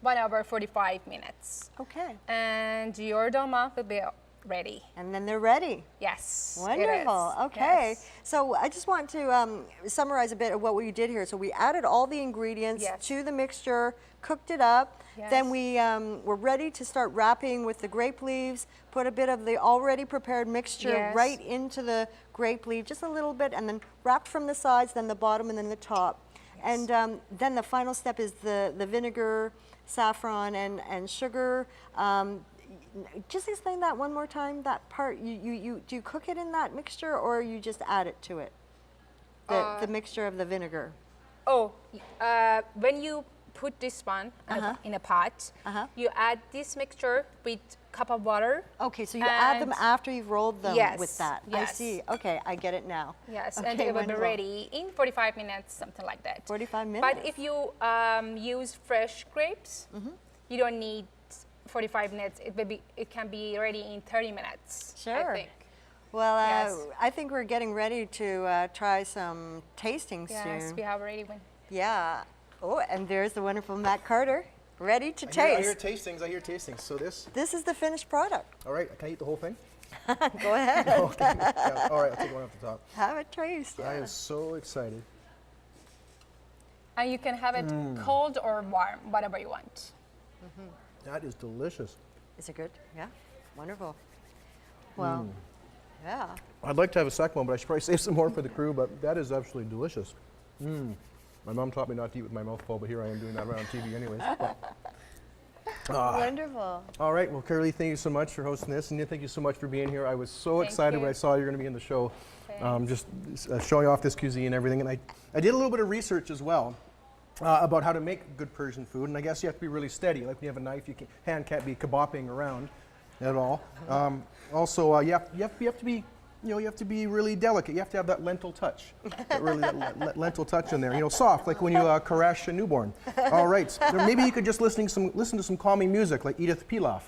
Speaker 5: 1 hour 45 minutes.
Speaker 4: Okay.
Speaker 5: And your dolmeh will be ready.
Speaker 4: And then they're ready.
Speaker 5: Yes.
Speaker 4: Wonderful. Okay.
Speaker 5: Yes.
Speaker 4: So I just want to summarize a bit of what we did here. So we added all the ingredients to the mixture, cooked it up.
Speaker 5: Yes.
Speaker 4: Then we were ready to start wrapping with the grape leaves, put a bit of the already prepared mixture right into the grape leaf, just a little bit, and then wrapped from the sides, then the bottom, and then the top. Yes. And then the final step is the vinegar, saffron, and sugar. Just explain that one more time, that part. Do you cook it in that mixture, or you just add it to it? The mixture of the vinegar.
Speaker 5: When you put this one in a pot, you add this mixture with cup of water.
Speaker 4: Okay, so you add them after you've rolled them with that.
Speaker 5: Yes.
Speaker 4: I see. Okay, I get it now.
Speaker 5: Yes,
Speaker 4: okay,
Speaker 5: and it will be
Speaker 4: wonderful.
Speaker 5: ready in 45 minutes, something like that.
Speaker 4: 45 minutes.
Speaker 5: But if you use fresh grapes, you don't need 45 minutes. It can be ready in 30 minutes.
Speaker 4: Sure.
Speaker 5: I think.
Speaker 4: Well, I think we're getting ready to try some tasting soon.
Speaker 5: Yes, we have already one.
Speaker 4: Yeah. Oh, and there's the wonderful Matt Carter, ready to taste.
Speaker 1: I hear tastings. So this
Speaker 4: is the finished product.
Speaker 1: All right, can I eat the whole thing?
Speaker 4: Go ahead.
Speaker 1: Okay. Yeah, all right, I'll take one off the top.
Speaker 4: Have a taste.
Speaker 1: I am so excited.
Speaker 5: And you can have it cold or warm, whatever you want.
Speaker 1: That is delicious.
Speaker 4: Is it good? Yeah. Wonderful. Well, yeah.
Speaker 1: I'd like to have a second one, but I should probably save some more for the crew, but that is absolutely delicious. My mom taught me not to eat with my mouth full, but here I am doing that right on TV anyways.
Speaker 4: Wonderful.
Speaker 1: All right, well, Kerilie, thank you so much for hosting this, and thank you so much for being here. I was so excited when I saw you were going to be in the show, just showing off this cuisine and everything. And I did a little bit of research as well about how to make good Persian food, and I guess you have to be really steady. Like when you have a knife, your hand can't be kabopping around at all. Also, you have to be. You have to be really delicate. You have to have that lentil touch, that lentil touch in there. Soft, like when you caress a newborn. All right, maybe you could just listen to some calming music, like Edith Piaf.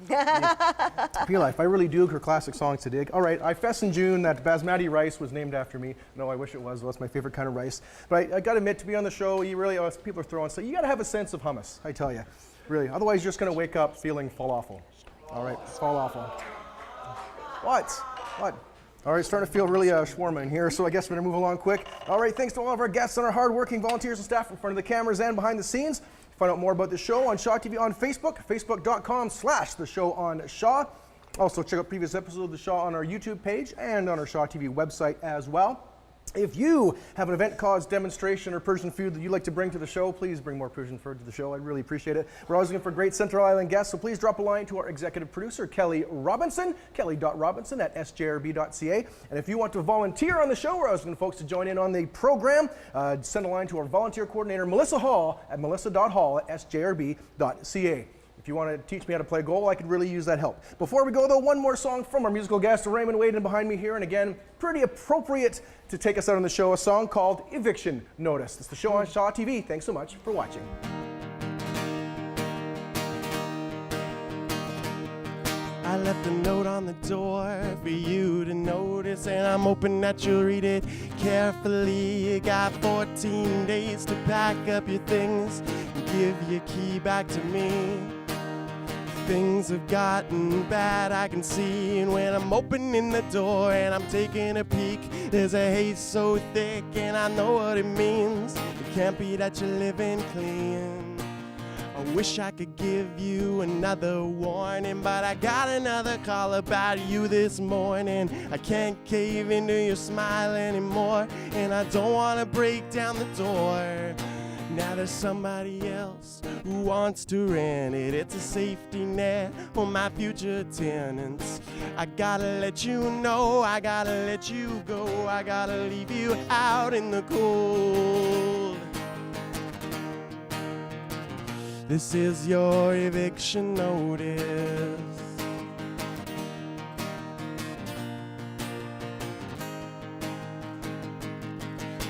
Speaker 1: Piaf, I really do her classic songs to dig. All right, I fess in June that basmati rice was named after me. No, I wish it was. That's my favorite kind of rice. But I got to admit, to be on the show, you really, people are throwing. So you got to have a sense of hummus, I tell you, really. Otherwise, you're just going to wake up feeling falafel. All right, falafel. What? All right, starting to feel really shawarma in here, so I guess we're going to move along quick. All right, thanks to all of our guests and our hard-working volunteers and staff in front of the cameras and behind the scenes. Find out more about the show on Shaw TV on Facebook, facebook.com/The Show on Shaw. Also, check out previous episodes of The Shaw on our YouTube page and on our Shaw TV website as well. If you have an event, cause, demonstration, or Persian food that you'd like to bring to the show, please bring more Persian food to the show. I'd really appreciate it. We're always looking for great Central Island guests, so please drop a line to our executive producer, Kelly Robinson, kelly.robinson@sjrb.ca. And if you want to volunteer on the show, we're always looking for folks to join in on the program. Send a line to our volunteer coordinator, Melissa Hall, at melissa.hall@sjrb.ca. If you want to teach me how to play goal, I could really use that help. Before we go, though, one more song from our musical guest, Raymond Wade, and behind me here. And again, pretty appropriate to take us out on the show, a song called Eviction Notice. It's the show on Shaw TV. Thanks so much for watching.
Speaker 6: I left a note on the door for you to notice, and I'm hoping that you'll read it carefully. You got 14 days to pack up your things and give your key back to me. Things have gotten bad, I can see, and when I'm opening the door and I'm taking a peek, there's a haze so thick and I know what it means. It can't be that you're living clean. I wish I could give you another warning, but I got another call about you this morning. I can't cave into your smile anymore, and I don't want to break down the door. Now there's somebody else who wants to rent it. It's a safety net for my future tenants. I gotta let you know, I gotta let you go, I gotta leave you out in the cold. This is your eviction notice.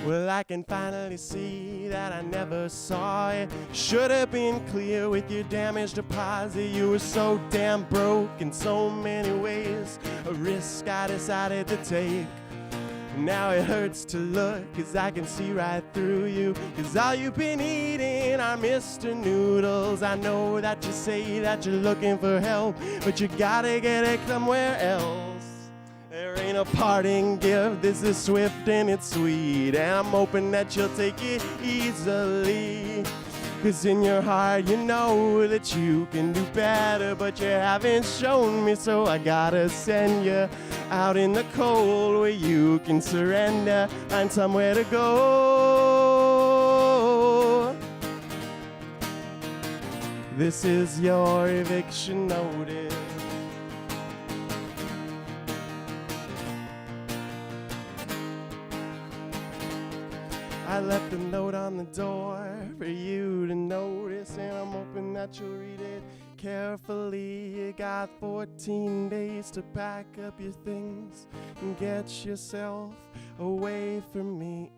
Speaker 6: Well, I can finally see that I never saw it. Should have been clear with your damaged deposit. You were so damn broke in so many ways. A risk I decided to take. Now it hurts to look, 'cause I can see right through you. 'Cause all you've been eating are Mr. Noodles. I know that you say that you're looking for help, but you gotta get it somewhere else. There ain't a parting gift, this is swift and it's sweet, and I'm hoping that you'll take it easily. 'Cause in your heart you know that you can do better, but you haven't shown me, so I gotta send you out in the cold where you can surrender, find somewhere to go. This is your eviction notice. I left a note on the door for you to notice, and I'm hoping that you'll read it carefully. You got 14 days to pack up your things and get yourself away from me.